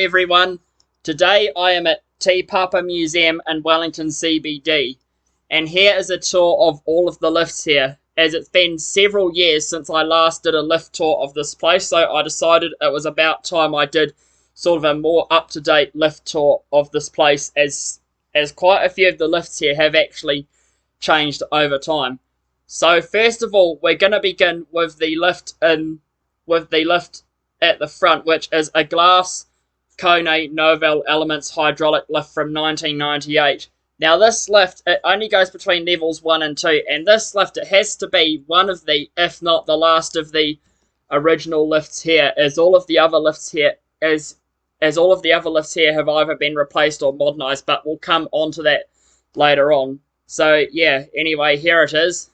everyone, today I am at Te Papa Museum in Wellington CBD, and here is a tour of all of the lifts here, as it's been several years since I last did a lift tour of this place, so I decided it was about time I did sort of a more up-to-date lift tour of this place, as quite a few of the lifts here have actually changed over time. So first of all, we're going to begin with the lift at the front, which is a glass Kone Novell Elements hydraulic lift from 1998. Now this lift, it only goes between levels 1 and 2, and this lift, it has to be one of the, if not the last of the original lifts here, as all of the other lifts here have either been replaced or modernized, but we'll come on to that later on. So yeah, anyway, here it is.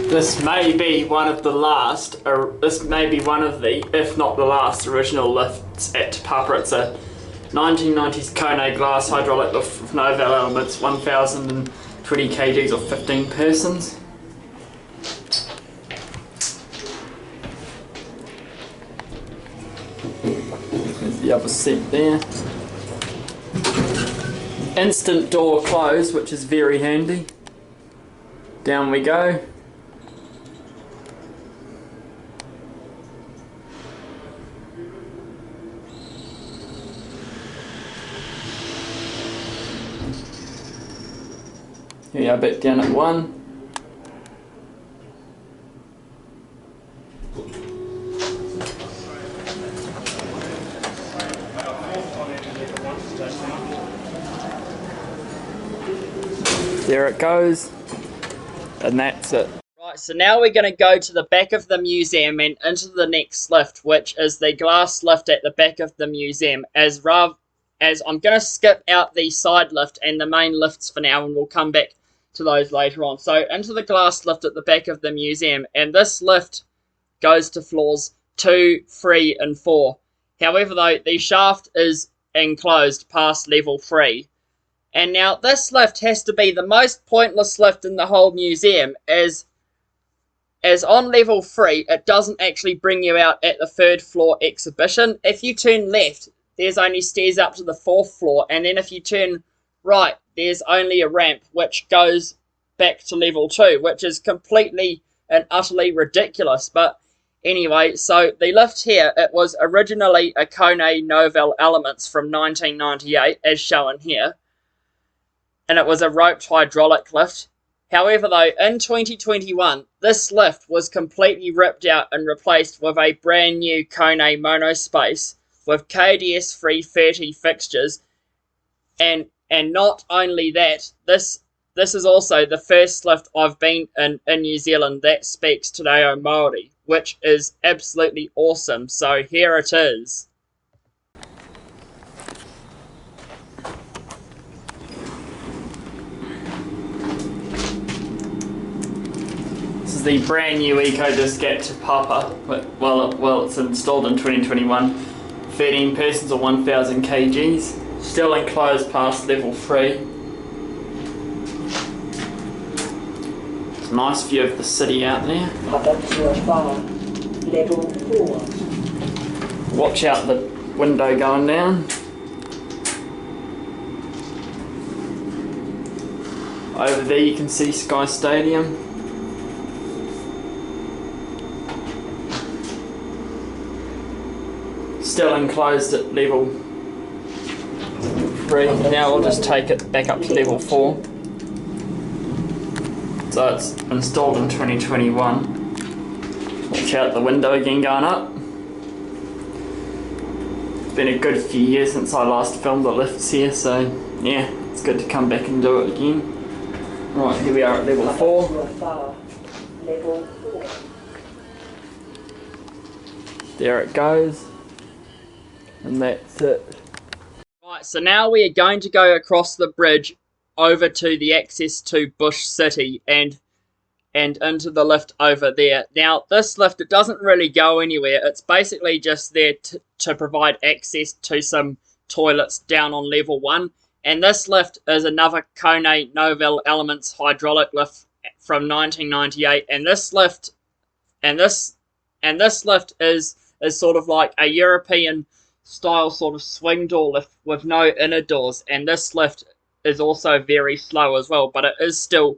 This may be one of the last, if not the last, original lifts at Te Papa. It's a 1990s Kone glass hydraulic lift with Novell Elements, 1,020 kgs or 15 persons. There's the other seat there. Instant door close, which is very handy. Down we go. Here we are back down at 1. There it goes. And that's it. Right, so now we're going to go to the back of the museum and into the next lift, which is the glass lift at the back of the museum, as I'm going to skip out the side lift and the main lifts for now, and we'll come back to those later on. So into the glass lift at the back of the museum, and this lift goes to floors 2, 3 and 4. However though, the shaft is enclosed past level 3. And now this lift has to be the most pointless lift in the whole museum, as on level 3 it doesn't actually bring you out at the 3rd floor exhibition. If you turn left, there's only stairs up to the 4th floor, and then if you turn right, there's only a ramp which goes back to level 2, which is completely and utterly ridiculous. But anyway, so the lift here, it was originally a Kone Novell Elements from 1998, as shown here, and it was a roped hydraulic lift. However though, in 2021, this lift was completely ripped out and replaced with a brand new Kone monospace with KDS 330 fixtures, and not only that, this is also the first lift I've been in New Zealand that speaks Te Reo Māori, which is absolutely awesome. So here it is. This is the brand new EcoDisc at Te Papa. Well, it's installed in 2021. 13 persons or 1,000 kgs. Still enclosed past level 3. It's a nice view of the city out there. Level 4. Watch out the window going down. Over there you can see Sky Stadium. Still enclosed at level 3. Now we'll just take it back up to level 4. So it's installed in 2021. Watch out the window again going up. It's been a good few years since I last filmed the lifts here, so yeah, it's good to come back and do it again. Right, here we are at level 4. Level 4. There it goes. And that's it. Right, Right, so now we are going to go across the bridge over to the access to Bush City and into the lift over there. Now, this lift, it doesn't really go anywhere. It's basically just there to provide access to some toilets down on level 1. And this lift is another Kone Novell Elements hydraulic lift from 1998. And this lift is sort of like a European style sort of swing door lift with no inner doors. And this lift is also very slow as well, but it is still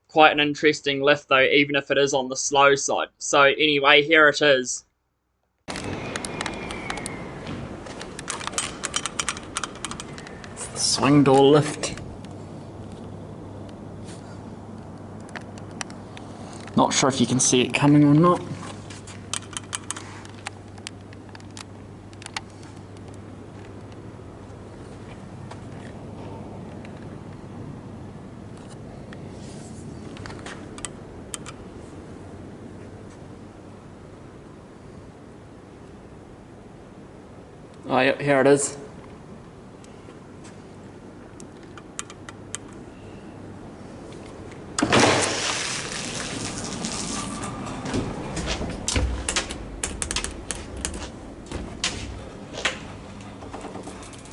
quite an interesting lift though, even if it is on the slow side. So anyway, here it is. It's the swing door lift. Not sure if you can see it coming or not. Oh, yeah, here it is.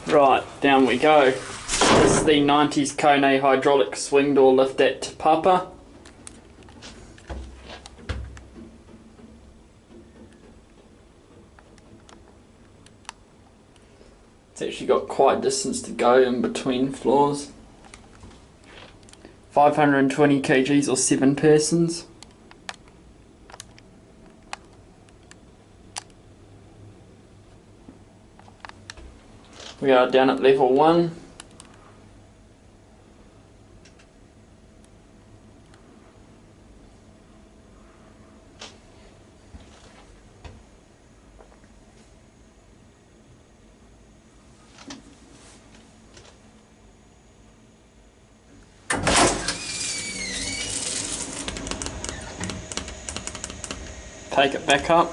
Right, down we go. This is the 90s Kone hydraulic swing door lift at Te Papa. It's actually got quite a distance to go in between floors. 520 kgs or 7 persons. We are down at level 1. Take it back up.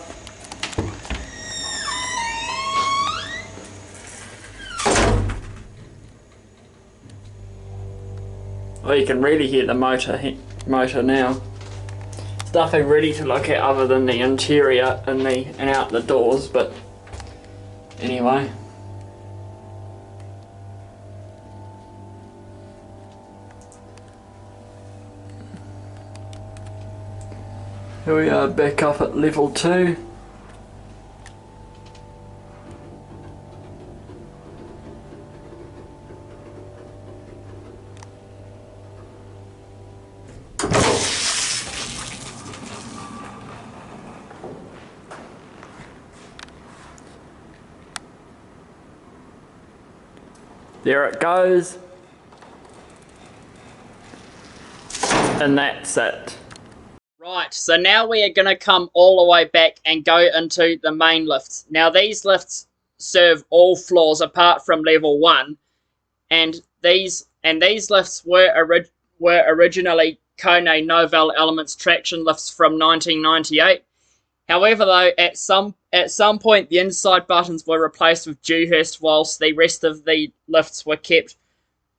Oh, you can really hear the motor now. There's nothing really to look at other than the interior and out the doors, but anyway. Here we are back up at level 2. There it goes. And that's it. Right, so now we are going to come all the way back and go into the main lifts. Now these lifts serve all floors apart from level 1, and these lifts were originally Kone Novell Elements traction lifts from 1998. However, though, at some point the inside buttons were replaced with Dewhurst, whilst the rest of the lifts were kept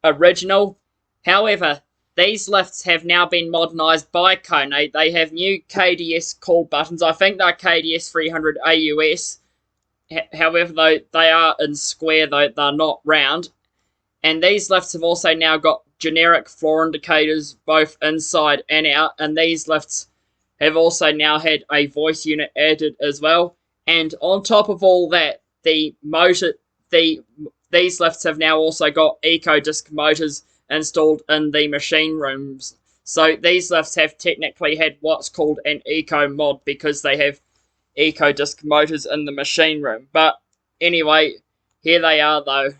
original. However, these lifts have now been modernised by Kone. They have new KDS call buttons. I think they're KDS 300 AUS. However, though, they are in square, though they're not round. And these lifts have also now got generic floor indicators both inside and out. And these lifts have also now had a voice unit added as well. And on top of all that, these lifts have now also got eco-disc motors installed in the machine rooms. So these lifts have technically had what's called an eco mod because they have eco-disc motors in the machine room. But anyway, here they are though.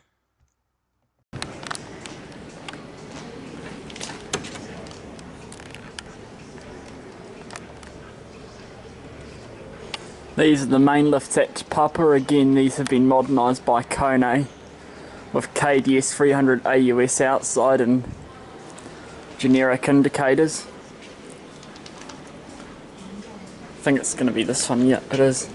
These are the main lifts at Te Papa. Again, these have been modernised by Kone with KDS 300 AUS outside and generic indicators. I think it's going to be this one. Yeah, it is.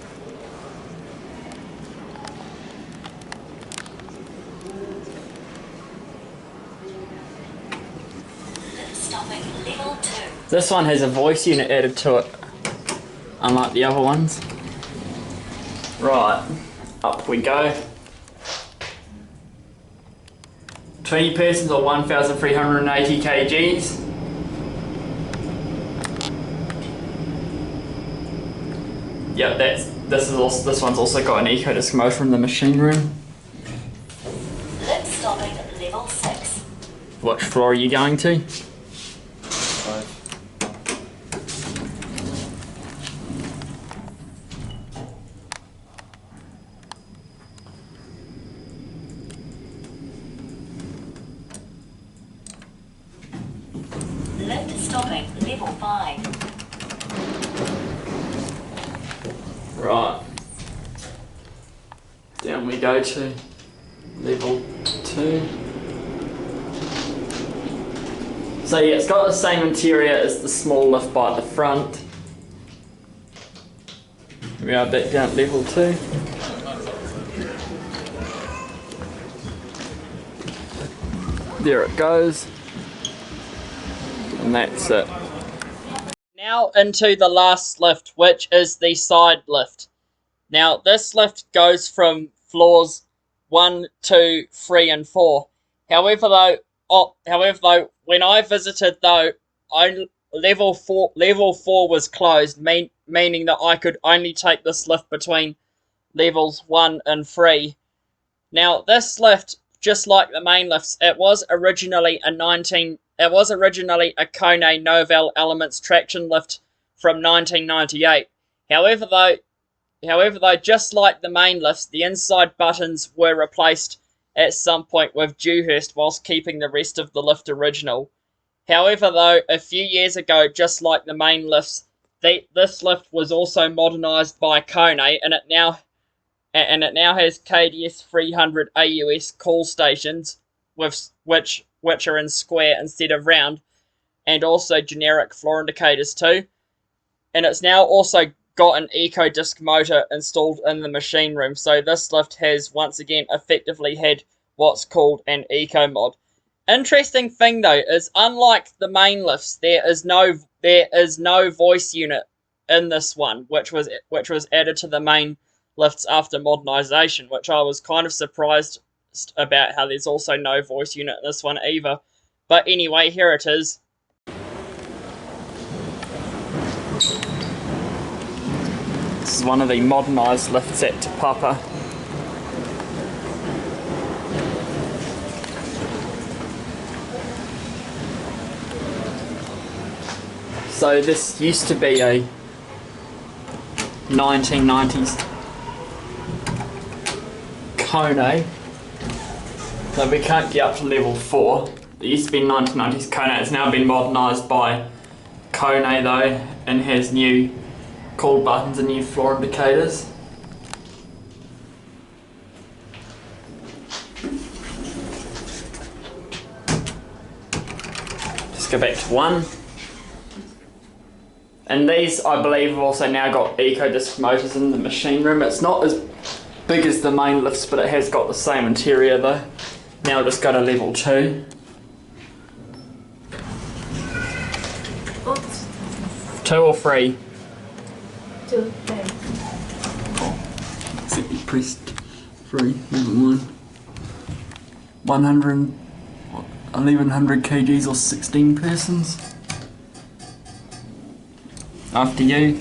stopping level 2. This one has a voice unit added to it, unlike the other ones. Right, up we go. 20 persons or 1,380 kgs. Yep, this one's also got an eco disc motor in the machine room. Lift stopping level 6. Which floor are you going to? 5. Lift stopping level 5. Right. Down we go to level 2. So yeah, it's got the same interior as the small lift by the front. We are back down at level 2. There it goes. And that's it. Now into the last lift, which is the side lift. Now this lift goes from floors 1, 2, 3 and 4. However though, when I visited though, level 4 was closed, meaning that I could only take this lift between levels 1 and 3. Now this lift, just like the main lifts, it was originally a Kone Novell Elements traction lift from 1998. However though, just like the main lifts, the inside buttons were replaced at some point with Dewhurst whilst keeping the rest of the lift original. However though, a few years ago, just like the main lifts, this lift was also modernised by Kone, and it now has KDS 300 AUS call stations, with which are in square instead of round, and also generic floor indicators too. And it's now also got an eco disc motor installed in the machine room, so this lift has once again effectively had what's called an eco mod. Interesting thing though is, unlike the main lifts, there is no voice unit in this one, which was added to the main lifts after modernisation, which I was kind of surprised about, how there's also no voice unit in this one either. But anyway, here it is. This is one of the modernised lifts at Te Papa. So this used to be a 1990s Kone. So we can't get up to level 4. It used to be 1990s Kone. It's now been modernised by Kone though, and has new call buttons and new floor indicators. Just go back to 1. And these, I believe, have also now got eco disc motors in the machine room. It's not as big as the main lifts, but it has got the same interior though. Now I'll just go to level 2. Oops. 2 or 3? 2, 3. Except you pressed 3, level 1. 1100 kgs or 16 persons. After you.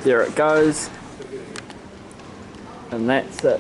There it goes. And that's it.